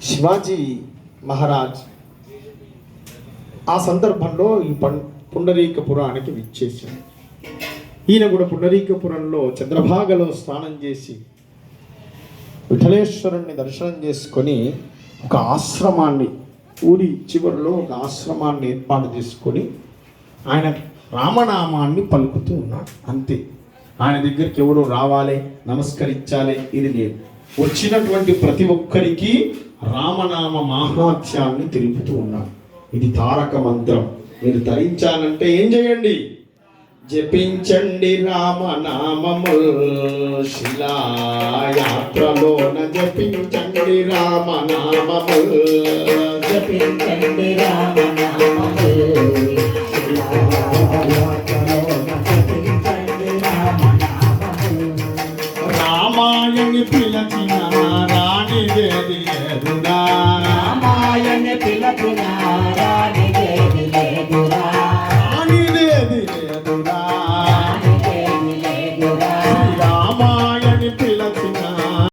శివాజీ మహారాజ్ ఆ సందర్భంలో ఈ పుండరీకపురానికి విచ్చేశాడు. ఈయన కూడా పుండరీకపురంలో చంద్రభాగలో స్నానం చేసి విఠలేశ్వరుణ్ణి దర్శనం చేసుకొని ఒక ఆశ్రమాన్ని, ఊరి చివరిలో ఒక ఆశ్రమాన్ని ఏర్పాటు చేసుకొని ఆయన రామనామాన్ని పలుకుతూ ఉన్నాడు. అంతే. ఆయన దగ్గరికి ఎవరు రావాలి, నమస్కరించాలి ఇది లేదు. వచ్చినటువంటి ప్రతి ఒక్కరికి రామనామ మాహాత్యాన్ని తెలుపుతూ ఉన్నాడు. ఇది తారక మంత్రం. మీరు ధరించాలంటే ఏం చేయండి? జపించండి రామనామముల్, శిలాయాత్రలోన జపించండి రామనామముల్, జపించండి రామనామముల్, శిలాయాత్రలోన జపించండి రామనామముల్. రామాయణి పిలచిన రాణిదేది లేదురా, రామాయణి పిలచిన రాణిదేది లేదురా, రాణిదేది లేదురా, రాణిదేది లేదురా.